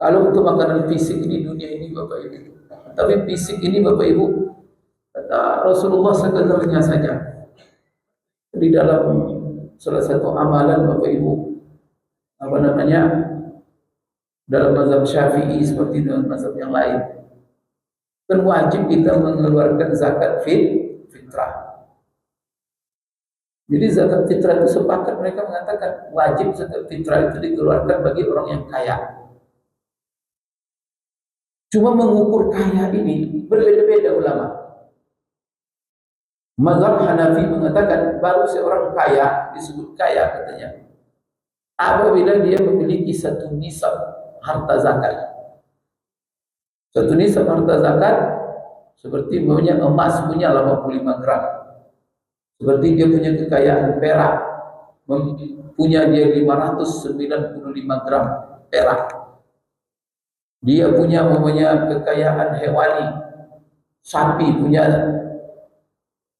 Kalau untuk makanan fisik di dunia ini Bapak Ibu, tapi fisik ini Bapak Ibu, kata Rasulullah sekedarnya saja. Di dalam salah satu amalan Bapak Ibu, apa namanya, dalam mazhab Syafi'i seperti dalam mazhab yang lain, kan wajib kita mengeluarkan zakat fitrah. Jadi zakat fitrah itu sepakat mereka mengatakan wajib zakat fitrah itu dikeluarkan bagi orang yang kaya. Cuma mengukur kaya ini berbeda-beda ulama. Mazhab Hanafi mengatakan baru seorang kaya disebut kaya katanya apabila dia memiliki satu nisab harta zakat. Satu nisab harta zakat seperti punya emas punya 85 gram. Seperti dia punya kekayaan perak, punya dia 595 gram perak. Dia punya kekayaan hewani, sapi punya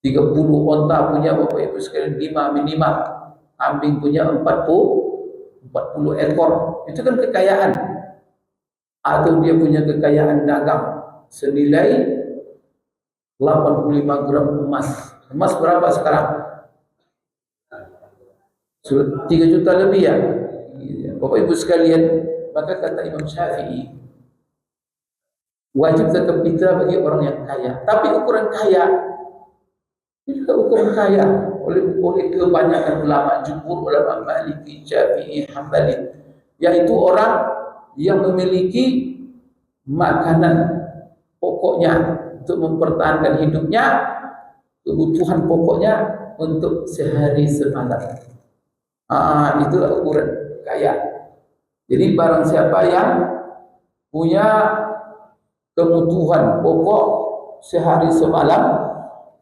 30 onta punya Bapak Ibu sekalian 5 minimal, kambing punya 40 ekor. Itu kan kekayaan. Atau dia punya kekayaan dagang senilai 85 gram emas. Emas berapa sekarang? 3 juta lebih ya. Bapak Ibu sekalian, maka kata Imam Syafi'i wajib zakat fitrah bagi orang yang kaya. Tapi ukuran kaya itu ukuran kaya oleh kebanyakan ulama, jumhur ulama Maliki, Syafi'i, Hambali, yaitu orang yang memiliki makanan pokoknya untuk mempertahankan hidupnya, kebutuhan pokoknya untuk sehari semalam. Itulah ukuran kaya. Jadi barang siapa yang punya kebutuhan pokok sehari semalam,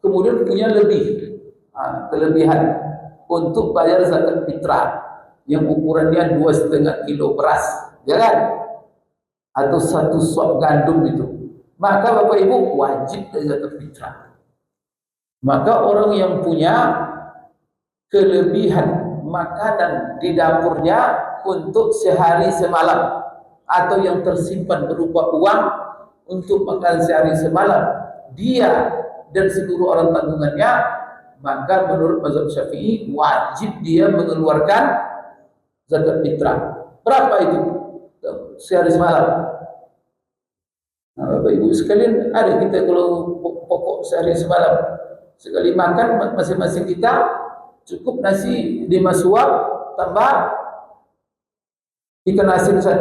kemudian punya kelebihan untuk bayar zakat fitrah yang ukurannya 2,5 kilo beras, ya kan? Atau 1 sok gandum itu, maka Bapak Ibu wajib zakat fitrah. Maka orang yang punya kelebihan makanan di dapurnya untuk sehari semalam atau yang tersimpan berupa uang untuk makan sehari semalam, dia dan seluruh orang tanggungannya, maka menurut mazhab Syafi'i wajib dia mengeluarkan zakat fitrah. Berapa itu sehari semalam? Bapak Ibu sekalian, ada kita kalau pokok sehari semalam sekali makan masing-masing kita cukup nasi 5 suap tambah ikan asin 1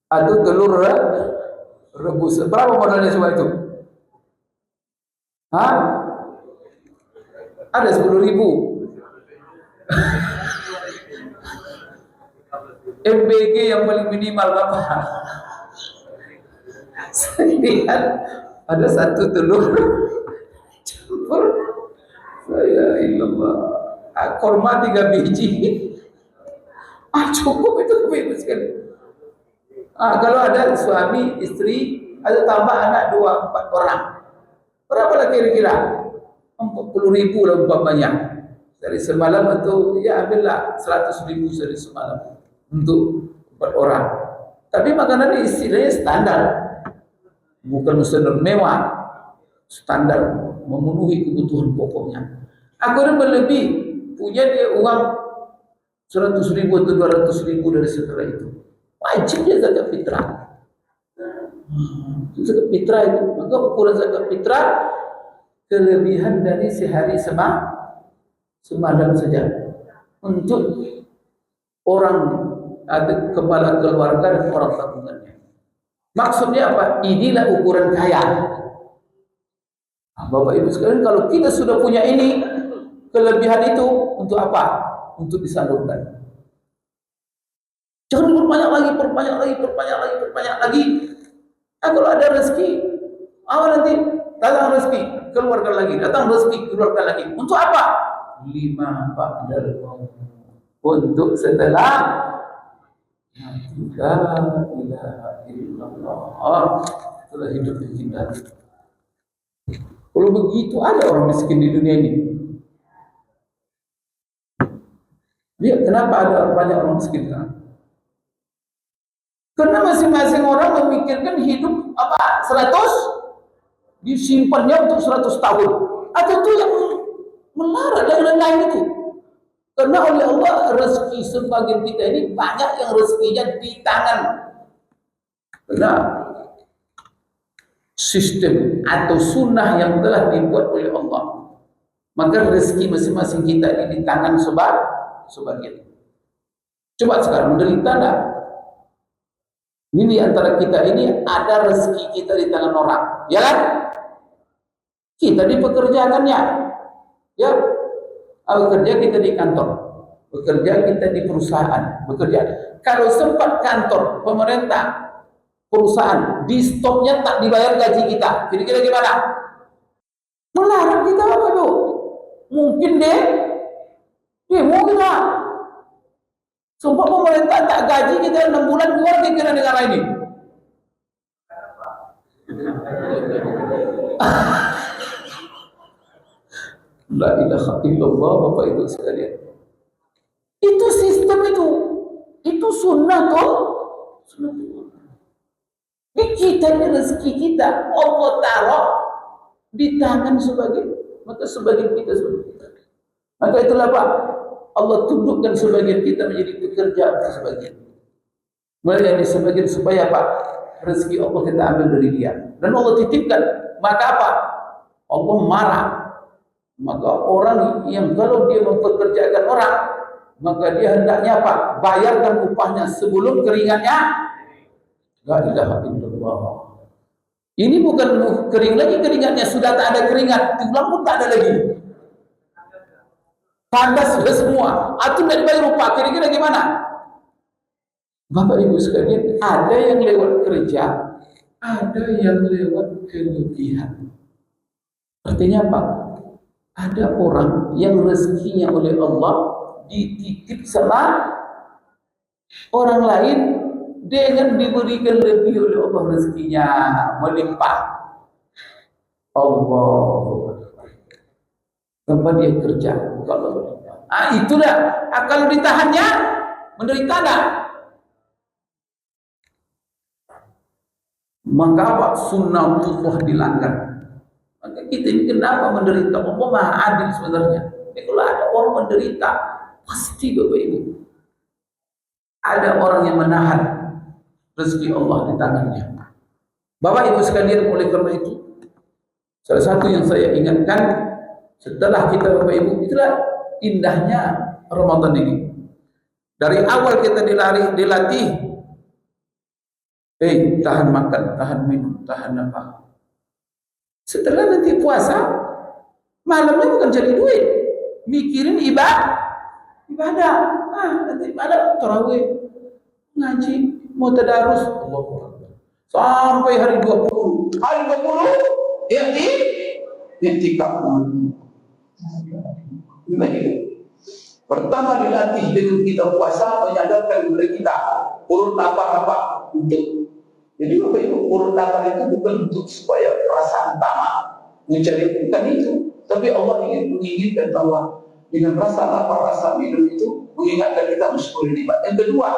atau telur rebus. Berapa modalnya semua itu? Ada 10.000. MBG yang paling minimal berapa? Saya lihat ada 1 telur campur saya ilallah korma 3 biji. Cukup itu Bapak sekali. Kalau ada suami, istri, ada tambah anak 2-4 orang, berapa lah kira-kira? 40.000 lah umpamanya dari semalam, atau ya ambillah 100.000 dari semalam untuk 4 orang. Tapi makanan istilahnya standar, bukan standar mewah, standar memenuhi kebutuhan pokoknya. Akhirnya berlebih, punya dia uang 100.000 atau 200.000 dari setelah itu, wajib dia zakat fitrah. Zakat fitrah itu, maka ukuran zakat fitrah kelebihan dari sehari semalam saja untuk orang atau kepala keluarga dan orang tanggungannya. Maksudnya apa? Inilah ukuran kaya. Bapak Ibu sekalian, kalau kita sudah punya ini, kelebihan itu untuk apa? Untuk disalurkan. Jangan perbanyak lagi. Kalau ada rezeki, nanti datang rezeki, keluarkan lagi, datang rezeki, keluarkan lagi. Untuk apa? 5 ba'dal maut. Untuk setelah la ilaha illallah, setelah hidup kita. Kalau begitu ada orang miskin di dunia ini. Lihat kenapa ada banyak orang miskin. Karena masing-masing orang memikirkan hidup apa 100 disimpannya untuk 100 tahun. Atau itu yang melarang dan lain-lain itu. Karena oleh Allah rezeki sebagian kita ini banyak yang rezekinya di tangan. Karena sistem atau sunnah yang telah dibuat oleh Allah, maka rezeki masing-masing kita ini di tangan sebagian. Coba sekarang menderita enggak? Ini di antara kita ini ada rezeki kita di tangan orang, ya kan? Kita dipekerjakannya, ya. Bekerja kita di kantor, bekerja kita di perusahaan, bekerja. Kalau sempat kantor, pemerintah, perusahaan di stopnya tak dibayar gaji kita, kira-kira gimana? Melarang kita apa tuh? Mungkin demo kita. Sumpah pemerintah tak gaji kita 6 bulan keluar kira negara ini. La ilaha illallah, Bapak Ibu sekalian. Itu sistem itu sunnah toh. Sunnah. Di kita ini rezeki kita Allah taruh di tangan sebagian, maka sebagian kita sebagian kita. Maka itulah Pak, Allah tundukkan sebagian kita menjadi pekerja sebagian, melayani sebagian supaya Pak rezeki Allah kita ambil dari dia dan Allah titipkan. Maka apa? Allah marah. Maka orang yang kalau dia mempekerjakan orang, maka dia hendaknya apa? Bayarkan upahnya sebelum keringatnya. La ilaha illallah. Ini bukan kering lagi keringatnya, sudah tak ada keringat, tulang pun tak ada lagi. Tandas sudah semua, atau tidak dibayar upah, kira-kira gimana? Bapak Ibu sekalian, ada yang lewat kerja, ada yang lewat kelebihan. Artinya apa? Ada orang yang rezekinya oleh Allah dititip sama orang lain dengan diberikan lebih oleh Allah rezekinya melimpah. Allah tempat dia kerja kalau melimpah. Itulah kalau ditahannya menderita enggak? Maka apa? Sunnatullah dilanggar. Maka kita ini kenapa menderita? Allah Maha Adil sebenarnya. Kalau ada orang menderita, pasti Bapak Ibu ada orang yang menahan rezeki Allah di tangannya. Bapak Ibu sekalian, oleh karena itu salah satu yang saya ingatkan setelah kita Bapak Ibu, itulah indahnya Ramadan ini. Dari awal kita dilatih, tahan makan, tahan minum, tahan apa. Setelah nanti puasa, malamnya bukan cari duit, mikirin ibadah. Nanti malam tarawih, ngaji, mau tadarus, sampai hari 20. Hari 20 i'tikaf. Pertama dilatih dengan kita puasa, menyadarkan kepada kita urut apa untuk. Jadi Bapak Ibu, urut lapar itu bukan untuk supaya perasaan tamak mencari, bukan itu. Tapi Allah menginginkan bahwa dengan rasa lapar, rasa minum itu mengingatkan kita mensyukuri nikmat. Yang kedua,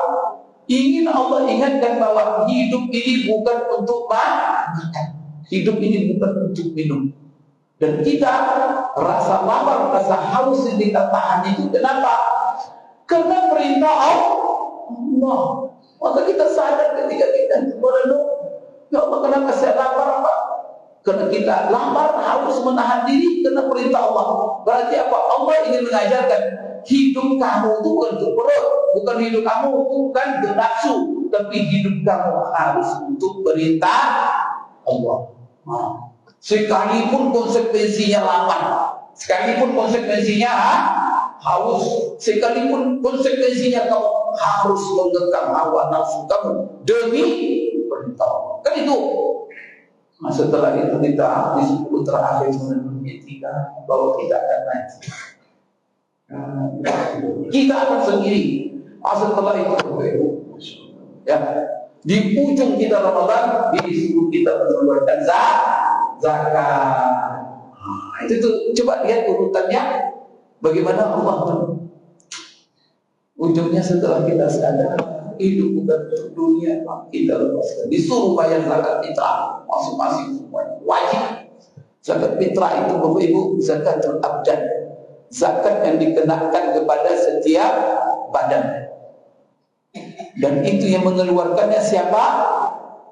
Allah ingatkan bahwa hidup ini bukan untuk makan, hidup ini bukan untuk minum. Dan kita rasa lapar, rasa haus yang kita tahan itu kenapa? Karena perintah Allah. Maka kita sadar ketika kita merenung, ya Allah, kenapa saya lapar apa? Karena kita lapar, harus menahan diri karena perintah Allah. Berarti apa? Allah ingin mengajarkan hidup kamu itu bukan untuk perut, bukan hidup kamu bukan untuk nafsu, tapi hidup kamu harus untuk perintah Allah. Sekalipun konsekuensinya lapar, sekalipun konsekuensinya haus, sekalipun konsekuensinya kamu harus mengekang hawa nafsu kamu demi perintah Allah. Kan itu. Setelah itu kita di 10 terakhir memenuhi kita bahwa kita akan mati. Kita akan sendiri. Setelah itu ya, di ujung kita Ramadan disuruh kita mengeluarkan zakat. Itu tuh, coba lihat urutannya bagaimana Allah. Ujungnya setelah kita sadar hidup bukan untuk dunia, kita lepaskan. Disuruh bayar zakat fitrah masing-masing semuanya wajib. Zakat fitrah itu Bapak Ibu zakatul abdan, zakat yang dikenakan kepada setiap badan. Dan itu yang mengeluarkannya siapa?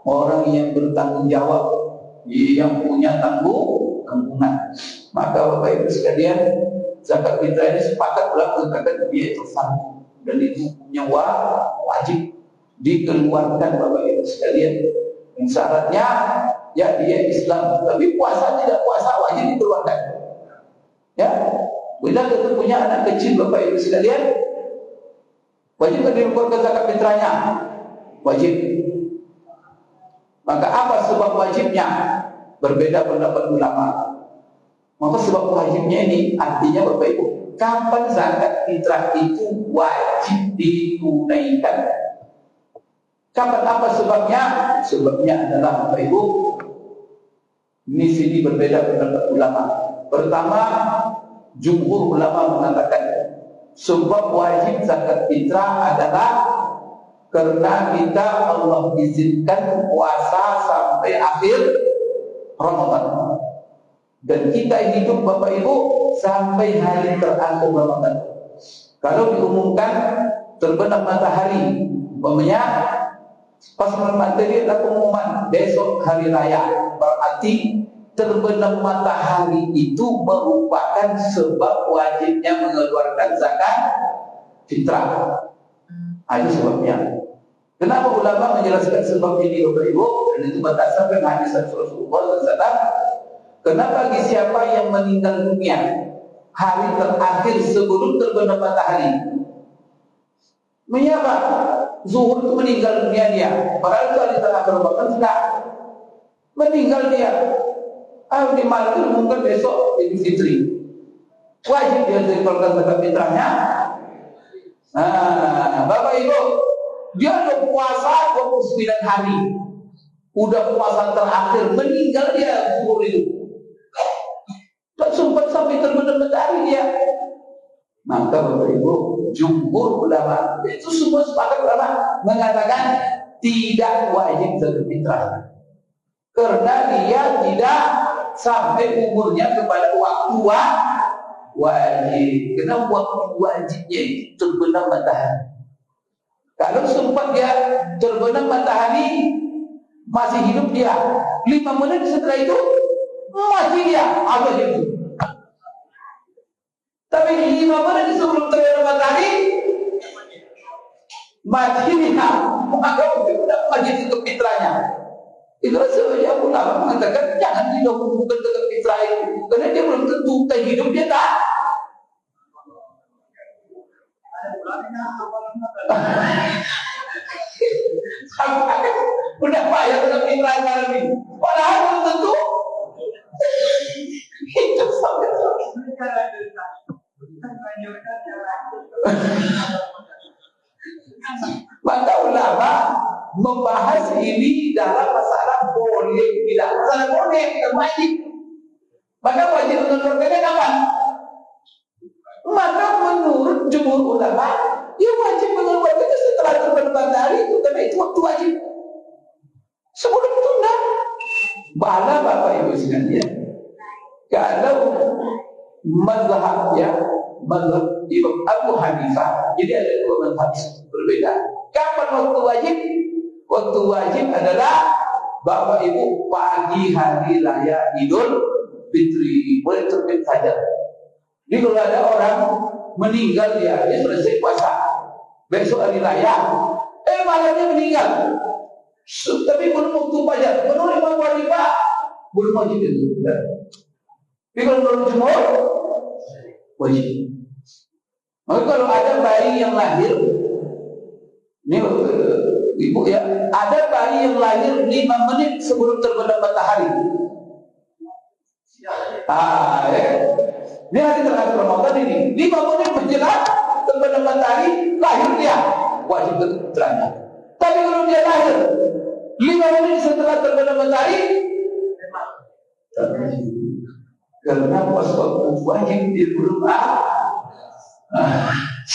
Orang yang bertanggung jawab, yang punya tanggungan. Maka Bapak Ibu sekalian, zakat fitrah ini sepakat pula mengatakan dia itu fardu dan itu punya wajib dikeluarkan Bapak Ibu sekalian. Yang syaratnya ya dia Islam, tapi puasa tidak puasa wajib dikeluarkan. Ya, bila kita punya anak kecil Bapak Ibu sekalian, wajib dikeluarkan zakat fitrahnya, wajib. Maka apa sebab wajibnya? Berbeda pendapat ulama. Maka sebab wajibnya ini artinya Bapak Ibu, kapan zakat fitrah itu wajib ditunaikan? Kapan, apa sebabnya? Sebabnya adalah Bapak Ibu, ini sini berbeda pendapat ulama. Pertama, jumhur ulama mengatakan sebab wajib zakat fitrah adalah karena kita Allah izinkan puasa sampai akhir Ramadan. Dan kita hidup Bapak Ibu sampai hari terakhir Ramadan. Kalau diumumkan terbenam matahari, umpamanya pas matahari ada pengumuman besok hari raya, berarti terbenam matahari itu merupakan sebab wajibnya mengeluarkan zakat fitrah. Itu sebabnya. Kenapa ulama menjelaskan sebab ini Bapak Ibu? Dan itu berdasarkan hadis Rasulullah SAW. Kenapa bagi siapa yang meninggal dunia hari terakhir sebelum terbenam matahari? Mengapa? Zuhur itu meninggal dunia dia. Padahal itu hari terakhir Ramadan sudah meninggal dia. Di malam mungkin besok Idul Fitri. Wajib dia dikeluarkan zakat fitrahnya. Bapak Ibu, dia udah puasa 29 hari. Udah puasa terakhir, meninggal dia zuhur itu. Tak sempat sampai terbenam matahari dia. Maka Bapak Ibu, jumhur ulama itu semua sepakat ulama mengatakan tidak wajib zakat fitrah. Karena dia tidak sampai umurnya kepada waktu wajib. Karena waktu wajibnya itu terbenam matahari. Kalau sempat dia terbenam matahari masih hidup dia 5 menit setelah itu masih dia apa itu. Tapi 5 menit sebelum terbenam matahari mati dia, maka sudah wajib itu fitrahnya. Itulah sebabnya ulama mengatakan jangan didahulukan dengan fitrah itu, karena dia belum tentu hidup dia tak. Udah payah dengan fitrah malam ini. Padahal belum tentu. Itu sampai. Maka ulama membahas ini dalam masalah boleh tidak, masalah boleh dan wajib. Maka wajib mengeluarkannya kapan? Maka menurut jumhur ulama, dia wajib mengeluarkannya setelah terbenam matahari itu, karena itu waktu wajib. Sebelum itu enggak. Bala Bapak Ibu sekalian, kalau mazhab Imam Abu Hanifah, jadi ada dua mazhab berbeda. Kapan waktu wajib? Waktu wajib adalah Bapak Ibu pagi hari raya Idul Fitri, mulai terbit fajar. Jadi kalau ada orang meninggal dia selesai puasa, besok hari raya, malamnya meninggal, tapi belum waktu fajar. Menurut Imam Abu Hanifah belum wajib itu. Tapi kalau menurut jumhur wajib. Maka kalau ada bayi yang lahir, ini ibu ya, ada bayi yang lahir 5 menit sebelum terbenam matahari. Ini hari terakhir Ramadan ini, 5 menit menjelang terbenam matahari lahir dia, wajib fitrahnya. Tapi kalau dia lahir 5 menit setelah terbenam matahari, karena pas waktu wajib dia belum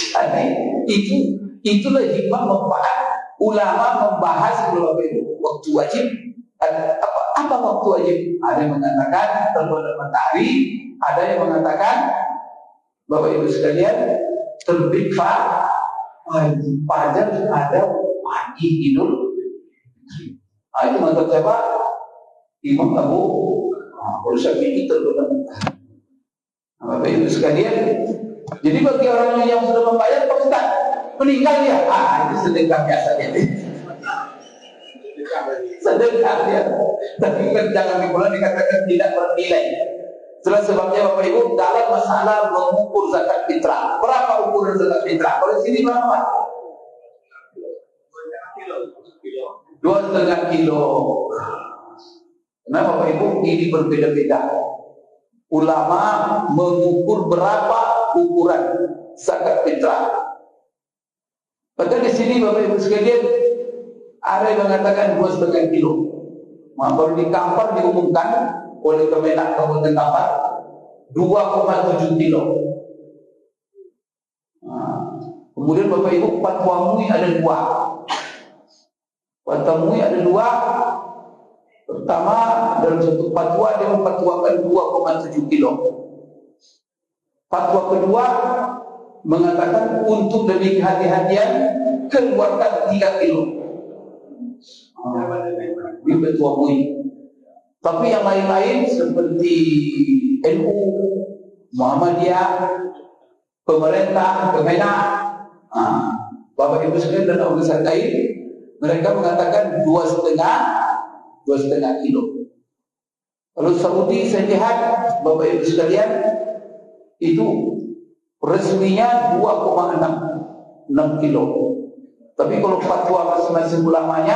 jadi Itulah hikmah manfaat ulama membahas Bapak Ibu waktu wajib. Apa waktu wajib? Ada yang mengatakan terbenam matahari, ada yang mengatakan Bapak Ibu sekalian terbit fajar ada pagi Idul. Itu menurut siapa? Imam Abu Syafi'i terbenam matahari. Bapak Ibu sekalian, jadi bagi orang yang sudah membayar, Pak Ustaz, meninggal dia, itu sedekah biasa dia. Sedekah dia. Tapi jangan pula dikatakan tidak bernilai. Itulah sebabnya Bapak Ibu dalam masalah mengukur zakat fitrah. Berapa ukuran zakat fitrah? Kalau di sini berapa? 2,5 kilo. Nah Bapak Ibu ini berbeda-beda. Ulama mengukur berapa ukuran zakat fitrah. Bahkan di sini Bapak Ibu sekalian ada yang mengatakan 2,5 kilo. Nah, kalau di Kampar diumumkan oleh Kemenak Kabupaten Kampar 2,7 kilo. Nah, kemudian Bapak Ibu fatwa MUI ada 2. Fatwa MUI ada 2. Pertama, dalam satu fatwa dia memfatwakan 2,7 kilo. Fatwa kedua mengatakan untuk lebih kehati-hatian keluarkan 3 kilo. Ini fatwa MUI. Tapi yang lain-lain seperti NU, Muhammadiyah, pemerintah, Kemenak, Bapak Ibu sekalian dan organisasi lain, mereka mengatakan 2,5 kilo. Kalau Saudi saya lihat Bapak Ibu sekalian itu resminya 2,6 kilo. Tapi kalau fatwa masing-masing ulamanya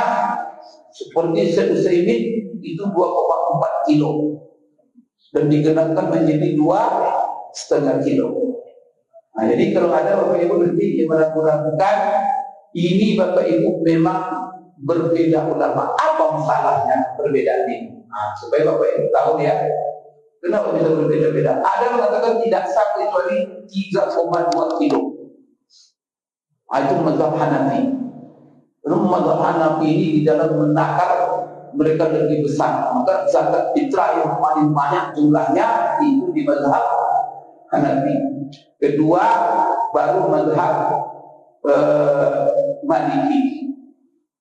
seperti Syekh Utsaimin itu 2,4 kilo dan digenapkan menjadi 2,5 kilo. Nah, jadi kalau ada Bapak Ibu nanti yang meragukan ini Bapak Ibu memang berbeda ulama. Apa masalahnya perbedaan ini? Supaya Bapak Ibu tahu ya, kenapa bisa berbeda-beda. Ada yang mengatakan tidak sah kecuali 3,2 kilo. Itu mazhab Hanafi. Lalu mazhab Hanafi ini di dalam menakar mereka lebih besar. Maka zakat fitrah yang paling banyak jumlahnya itu di mazhab Hanafi. Kedua baru mazhab Maliki.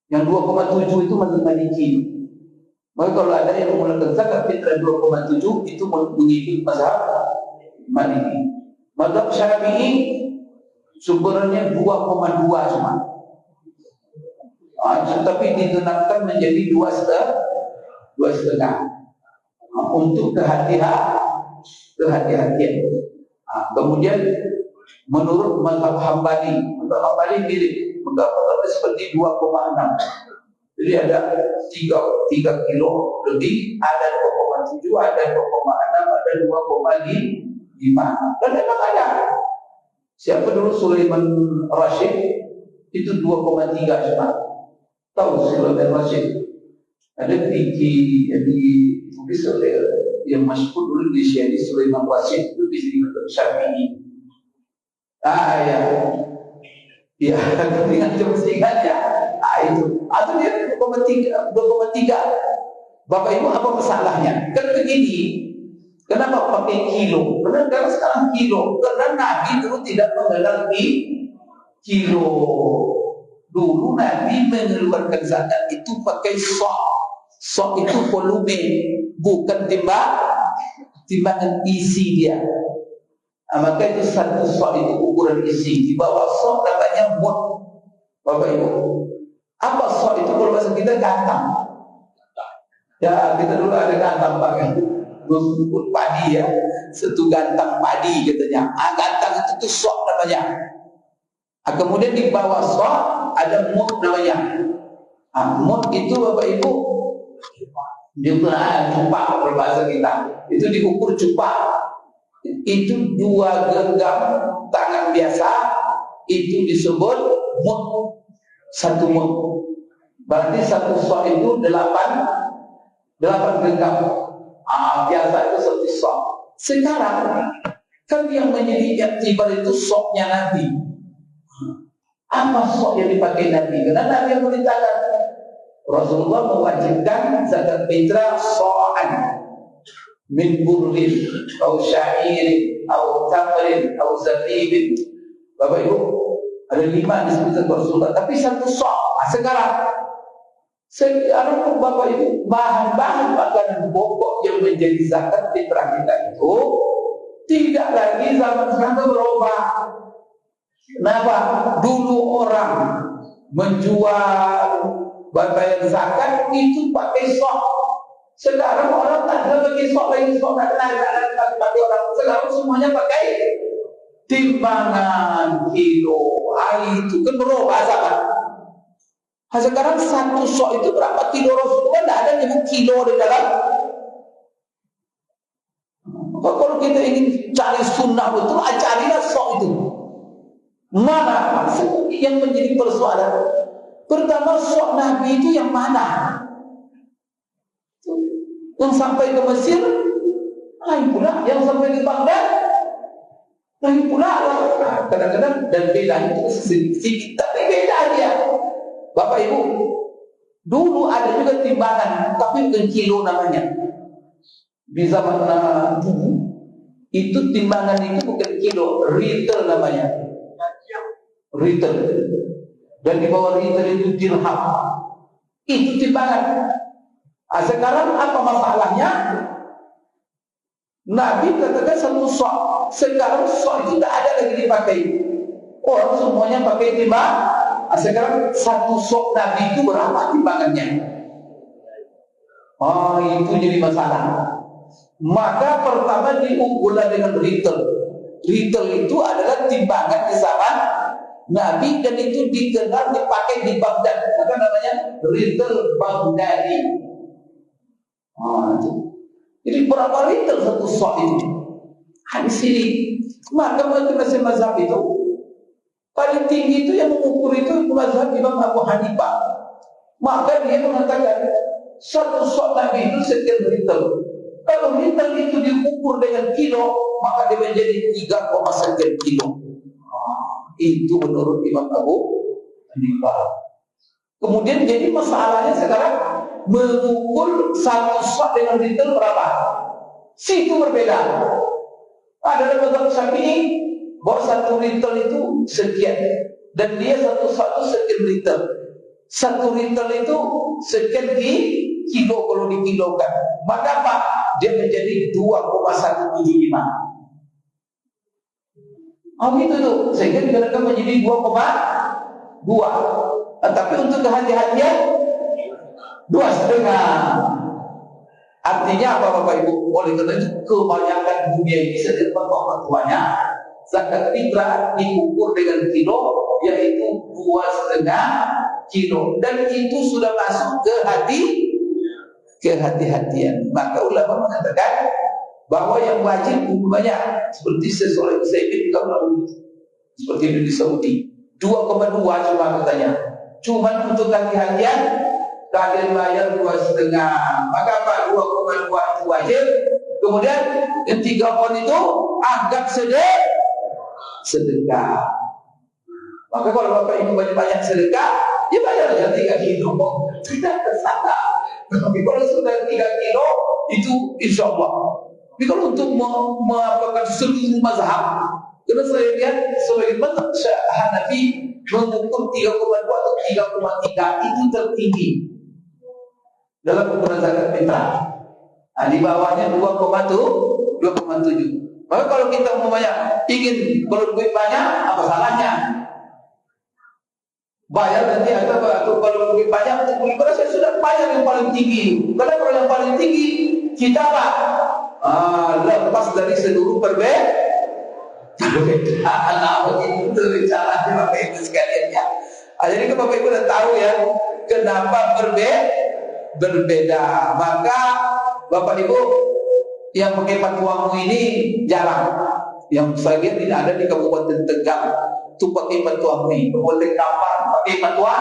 Yang 2,7 itu mazhab Maliki. Maka kalau ada yang menggunakan zakat fitrah 2,7 itu mengikuti mazhab Maliki. Mazhab Syafi'i sumbernya 2,2 cuma. Tetapi digenapkan menjadi 2,5 untuk kehati-hatian. Kemudian menurut mazhab Hambali, mirip menggambarkan seperti 2,6. Jadi ada 3 kilo lebih, ada 2,7, ada 2,6, ada 2,5. Dan memang ada. Siapa dulu Sulaiman Rashid itu 2,3 cuma. Tahu Sulaiman Rashid? Ada ditulis oleh yang masyhur dulu di Syekh Sulaiman Rashid itu di sini untuk Syafi'i. Ya, dengan kepentingannya. Itu. Atau dia 2,3. Bapak Ibu apa masalahnya? Kan begini. Kenapa pakai kilo? Karena sekarang kilo. Karena Nabi dulu tidak mengenal kilo. Dulu Nabi mengeluarkan zakat itu pakai sok. Sok itu volume, bukan timbangan isi dia. Maka itu satu sok itu ukuran isi. Di bawah sok namanya mud. Bapak Ibu, apa sok itu kalau bahasa kita gantang? Ya kita dulu ada gantang pakai mengukur padi ya, satu gantang padi katanya. Gantang itu tuh sok namanya. Kemudian di bawah sok ada mud namanya. Mud itu Bapak Ibu juga cupak kalau bahasa kita. Itu diukur cupak. Itu 2 genggam tangan biasa itu disebut mud. 1 mud. Berarti 1 sok itu 8 genggam. Biasa itu 1 sok. Sekarang kan yang menjadi iktibar itu soknya Nabi. Apa sok yang dipakai Nabi? Karena Nabi yang merintahkan. Rasulullah mewajibkan zakat fitrah so'an min burrin atau syairin atau tamrin atau zabibin. Bapak Ibu, ada 5 disebutkan Rasulullah, tapi 1 sok. Sekarang Bapak Ibu, bahan-bahan makanan pokok yang menjadi zakat fitrah kita itu tidak lagi zaman sekarang berubah. Kenapa? Dulu orang menjual bayar zakat itu pakai sok. Sekarang orang tak ada pakai sok lagi, sok tak ada pakai orang. Sekarang semuanya pakai timbangan kilo. Itu kan berubah zaman. Sekarang 1 sok itu berapa kilo? Rasulullah tidak ada nyebut kilo di dalam. Kalau kita ingin cari sunnah betul, carilah sok itu. Mana yang menjadi persoalan? Pertama, sok Nabi itu yang mana? Yang sampai ke Mesir, lain pula. Yang sampai ke Baghdad, lain pula. Kadang-kadang dan beda itu sedikit, tapi beda dia. Bapak Ibu, dulu ada juga timbangan, tapi bukan kilo namanya. Di zaman dulu, itu timbangan itu bukan kilo, retail namanya. Retail. Dan di bawah retail itu dirham. Itu timbangan. Sekarang apa masalahnya? Nabi katakan 1 sok. Sekarang sok itu tidak ada lagi dipakai. Orang semuanya pakai timbang. Sekarang 1 sok Nabi itu berapa timbangannya? Itu jadi masalah. Maka pertama diukurlah dengan retail. Retail itu adalah timbangan di zaman Nabi, dan itu dikenal dipakai di Baghdad. Maka namanya retail Baghdadi. Jadi berapa retail 1 sok itu? Di sini. Maka menurut mazhab itu paling tinggi itu yang mengukur itu mazhab Imam Abu Hanifah. Maka dia mengatakan 1 sok Nabi itu sekian retail. Kalau retail itu diukur dengan kilo, maka dia menjadi 3,sekian kilo. Itu menurut Imam Abu Hanifah. Kemudian jadi masalahnya sekarang mengukur 1 sok dengan retail berapa? Situ berbeda. Ada mazhab Syafi'i bahwa 1 retail itu sekian, dan dia 1 sok itu sekian retail. 1 retail itu sekian di kilo kalau dikilokan. Maka apa? Dia menjadi 2,175. Gitu tuh, sehingga dikatakan menjadi 2,2. Tapi untuk kehati-hatian 2,5. Artinya apa Bapak Ibu? Oleh karena itu kebanyakan dunia ini setiap fatwanya zakat fitrah diukur dengan kilo, yaitu 2,5 kilo, dan itu sudah masuk ke kehati-hatian. Maka ulama mengatakan bahwa yang wajib banyak, seperti sesuai juga melalui seperti di Saudi 2,2 cuma katanya, cuma untuk hati-hatian kalian bayar 2,5. Maka apa? 2,2 itu wajib. Kemudian yang 3 pon itu anggap sedekah. Maka kalau Bapak Ibu banyak sedekah, ya bayar aja 3 kilo. Tidak tersalah. Tapi kalau sudah 3 kilo itu insya Allah. Tapi kalau untuk mengapakan seluruh mazhab, karena saya lihat sebagai mazhab Hanafi mengukur 3,2 atau 3,3 itu tertinggi dalam ukuran zakat fitrah. Di bawahnya 2,7. Maka kalau kita ingin kalau duit banyak, apa salahnya? Bayar nanti atau kalau duit banyak untuk beli beras, saya sudah bayar yang paling tinggi. Karena kalau yang paling tinggi kita apa? Lepas dari seluruh perbedaan. Begitu caranya Bapak Ibu sekalian ya. Jadi Bapak Ibu sudah tahu ya kenapa berbeda. Maka Bapak Ibu yang pakai fatwa ini jarang. Yang saya lihat tidak ada di Kabupaten Tegal. Itu pakai fatwa ini. Kabupaten Kampar pakai fatwa.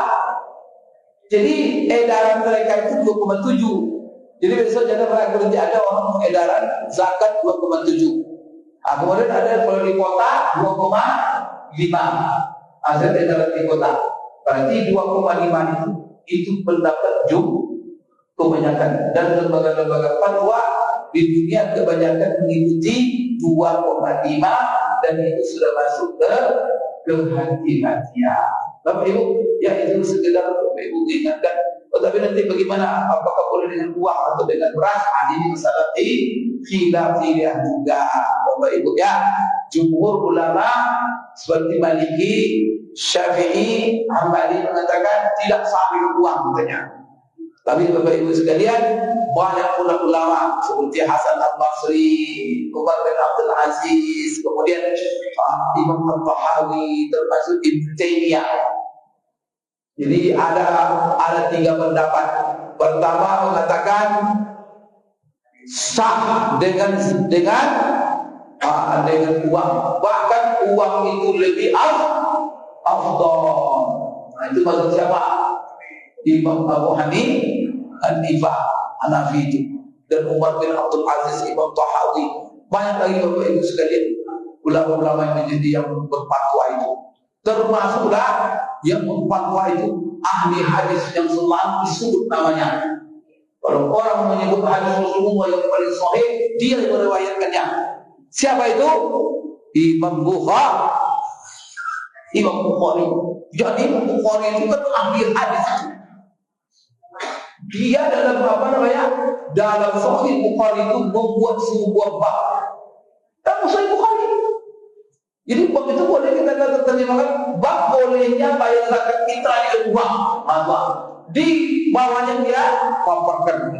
Jadi edaran mereka itu 2,7. Jadi besok jangan pernah berhenti ada orang mengedaran zakat 2,7. Kemudian ada kalau di kota 2,5. Aset adalah di kota. Berarti 2,5 itu pendapat kebanyakan, dan lembaga-lembaga fatwa di dunia kebanyakan mengikuti 2,5, dan itu sudah masuk ke hati-hatian. Bapak Ibu, ya itu sekedar Bapak Ibu ingatkan. Tapi nanti bagaimana, apakah boleh dengan uang atau dengan beras? Ini masalah khilafiyah juga Bapak Ibu ya. Jumhur ulama seperti Maliki, Syafi'i, Hambali mengatakan tidak sah dengan uang katanya. Tapi Bapak Ibu sekalian, banyak ulama seperti Hasan Al-Basri, Umar bin Abdul Aziz, kemudian Imam Al-Tahawi, termasuk Ibn Taymiyah. Jadi ada 3 pendapat. Pertama mengatakan sah dengan uang, bahkan uang itu lebih afdal. Nah, itu maksud siapa? Imam Abu Hanifah, Hanafi itu, dan Umar bin Abdul Aziz, Imam Tahawi, banyak lagi Bapak Ibu sekalian ulama-ulama yang menjadi yang berfatwa itu. Termasuklah yang berfatwa itu ahli hadis yang selalu disebut namanya. Kalau orang menyebut hadis Rasulullah yang paling sahih, dia yang meriwayatkannya. Siapa itu? Imam Bukhari. Jadi Imam Bukhari itu kan ahli hadis. Dia dalam dalam Sahih Bukhari itu membuat sebuah bab. Dalam Sahih Bukhari. Jadi bab itu boleh kita terjemahkan bab bolehnya bayar zakat fitrah dengan uang. Di bawahnya dia paparkan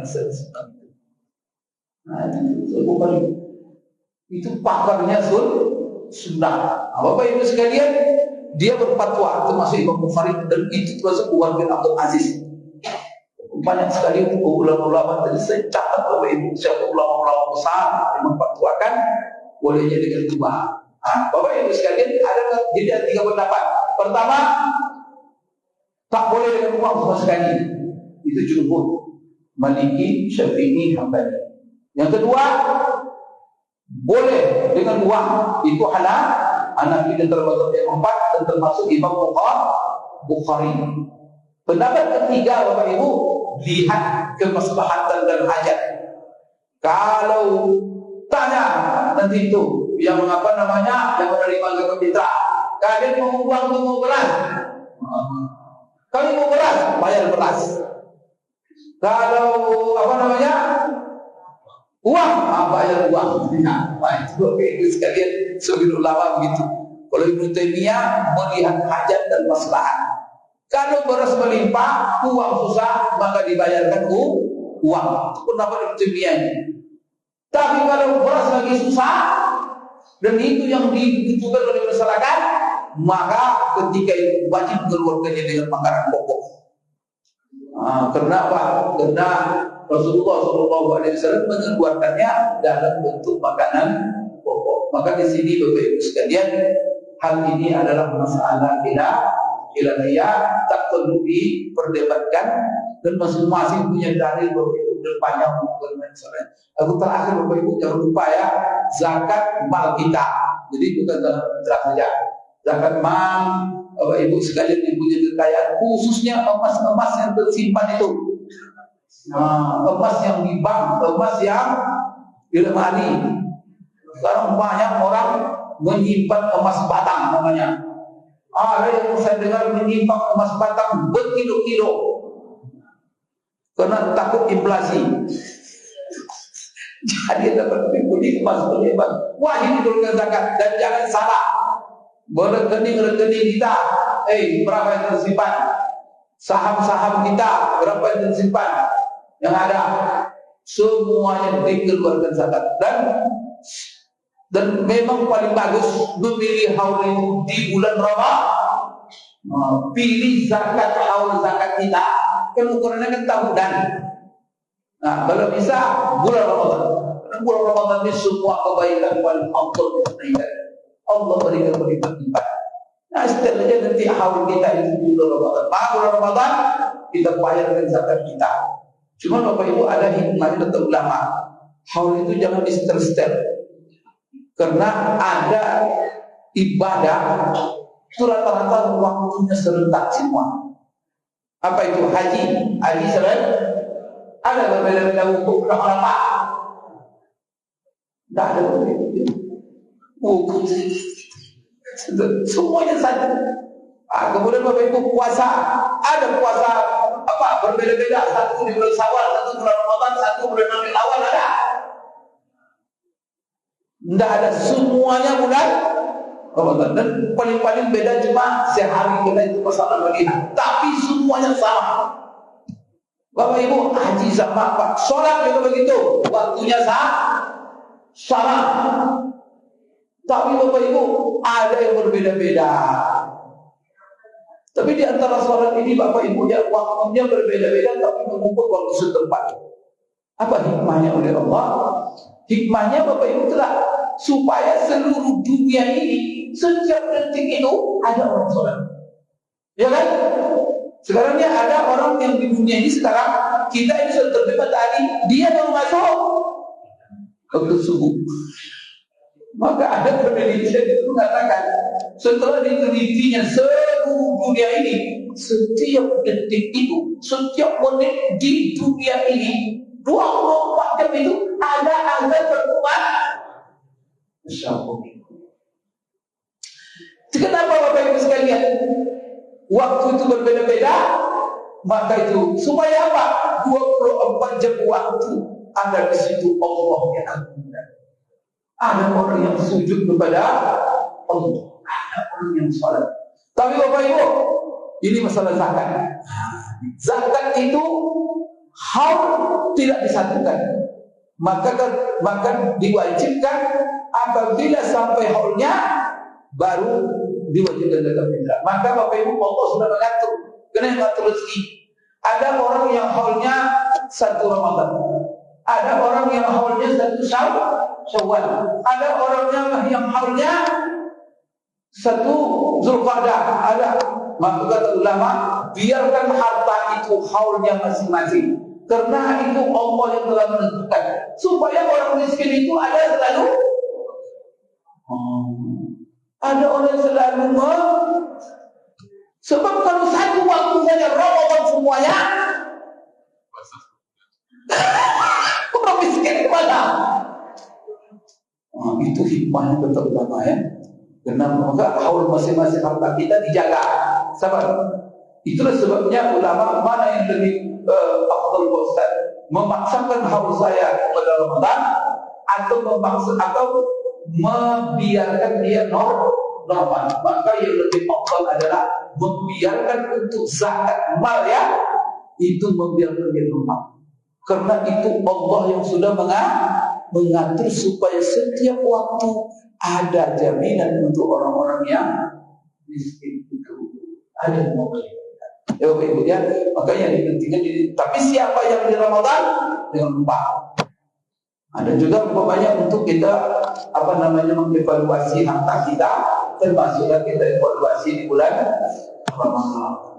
itu pakarnya sunnah. Bapak Ibu sekalian, dia berfatwa termasuk Imam Bukhari, dan itu termasuk Umar bin Abdul Aziz. Banyak sekali ulama-ulama tadi saya catat Bapak Ibu, siapa ulama-ulama besar yang memfatwakan bolehnya dengan uang. Bapak Ibu sekalian, jadi ada 3 pendapat. Pertama, tak boleh dengan uang sama sekali. Itu jumhur Maliki, Syafi'i, Hambali. Yang kedua, boleh dengan uang. Itu Hanafi, dan termasuk yang 4, dan termasuk Imam Bukhari. Pendapat ketiga Bapak Ibu, lihat kemaslahatan dan hajat. Kalau tanya nanti itu yang yang menerima zakat fitrah, kalian mau uang atau mau beras? Kalau mau beras, bayar beras. Kalau uang, bayar uang. Itu sekalian sebagai ulama begitu. Kalau Ibnu Taimiyah melihat hajat dan maslahat. Kalau beras melimpah, uang susah, maka dibayarkan uang. Itu pendapat Ibnu Taimiyah. Tapi kalau beras lagi susah, dan itu yang dibutuhkan oleh masyarakat, maka ketika itu wajib mengeluarkannya dengan makanan pokok. Kenapa? Karena Rasulullah SAW mengeluarkannya dalam bentuk makanan pokok. Maka di sini Bapak Ibu sekalian, hal ini adalah masalah ilahiyah, tak perlu diperdebatkan, dan masing-masing punya dalil Bapak Ibu panjang mengenai masalah. Aku terakhir Bapak Ibu jangan lupa ya, zakat mal kita. Jadi bukan dalam fitrah saja. Zakat mal Bapak Ibu sekalian yang punya kekayaan, khususnya emas-emas yang tersimpan itu. Emas yang di bank, emas yang di lemari. Sekarang banyak orang menyimpan emas batang namanya. Ada yang saya dengar menyimpan emas batang berkilo-kilo karena takut inflasi. Jadi dapat beli emas berlebar. Wah, ini turunkan zakat. Dan jangan salah, rekening kita, berapa yang tersimpan? Saham-saham kita berapa yang tersimpan? Yang ada semuanya dikeluarkan zakat. Dan memang paling bagus memilih haul itu di bulan Ramadan. Pilih zakat haul zakat kita, kan ukurannya kan tahunan. Nah, kalau bisa bulan Ramadan. Karena bulan Ramadan ini semua kebaikan paling Allah berikan. Allah berikan berlipat-lipat. Nah, setelahnya nanti haul kita itu bulan Ramadan. Bulan Ramadan kita bayarkan zakat kita. Cuma Bapak Ibu ada hikmahnya kata ulama. Haul itu jangan di-setel-setel. Karena ada ibadah Itu rata-rata waktunya serentak semua. Apa itu haji? Haji serentak. Ada berbeda-beda hukum berapa? Tidak ada berbeda. Hukum semuanya satu. Kemudian Bapak Ibu puasa, ada puasa apa berbeda-beda. Satu di bulan Syawal, satu bulan Ramadan, satu bulan Rabiul Awal ada. Tidak ada, semuanya bulan Ramadan. Dan paling-paling beda cuma sehari kita itu masalah Madinah. Tapi semuanya sama. Bapak Ibu haji sama apa? Sholat juga begitu. Waktunya sama. Tapi Bapak Ibu ada yang berbeda-beda. Tapi di antara sholat ini Bapak Ibu ya waktunya berbeda-beda tapi mengumpul waktu setempat. Apa hikmahnya oleh Allah? Hikmahnya Bapak Ibu telah supaya seluruh dunia ini setiap detik itu ada orang sholat. Ya kan? Sekarang ya ada orang yang di dunia ini sekarang kita ini sudah terdebat tadi dia baru masuk waktu subuh. Maka ada penelitian itu mengatakan setelah ditelitinya seluruh dunia ini setiap detik itu setiap menit di dunia ini 24 jam itu ada azan berkumandang. Kenapa Bapak Ibu sekalian? Waktu itu berbeda-beda, maka itu supaya apa? 24 jam waktu ada di situ Allah yang agung. Ada orang yang sujud kepada Allah, ada orang yang sholat. Tapi Bapak Ibu, ini masalah zakat. Zakat itu hal tidak disatukan. Maka diwajibkan apabila sampai haulnya baru diwajibkan zakat fitrah. Maka Bapak Ibu Allah sudah mengatur, kena mengatur rezeki. Ada orang yang haulnya 1 Ramadan, ada orang yang haulnya 1 Syawal, ada orang yang haulnya 1 Zulqa'dah, ada. Maka kata ulama, biarkan harta itu haulnya masing-masing, karena itu Allah yang telah menentukan supaya orang miskin itu ada selalu. Ada orang selalu sebab kalau satu waktu saja Ramadan semuanya orang miskin kemana? Itu hikmahnya kata ulama ya. Kenapa? Maka haul masing-masing harta kita dijaga. Sabar. Itulah sebabnya ulama mana yang lebih afdal Ustaz, memaksakan haul saya pada Ramadan atau membiarkan dia normal. Maka yang lebih afdal adalah membiarkan untuk zakat mal ya, itu membiarkan dia normal. Karena itu Allah yang sudah mengatur supaya setiap waktu ada jaminan untuk orang-orang yang miskin itu. Ada mobil. Ya Bapak Ibu ya, makanya dipentingkan tapi siapa yang di Ramadan dengan lupa. Ada juga banyak untuk kita mengevaluasi harta kita, termasuklah kita evaluasi di bulan Ramadan.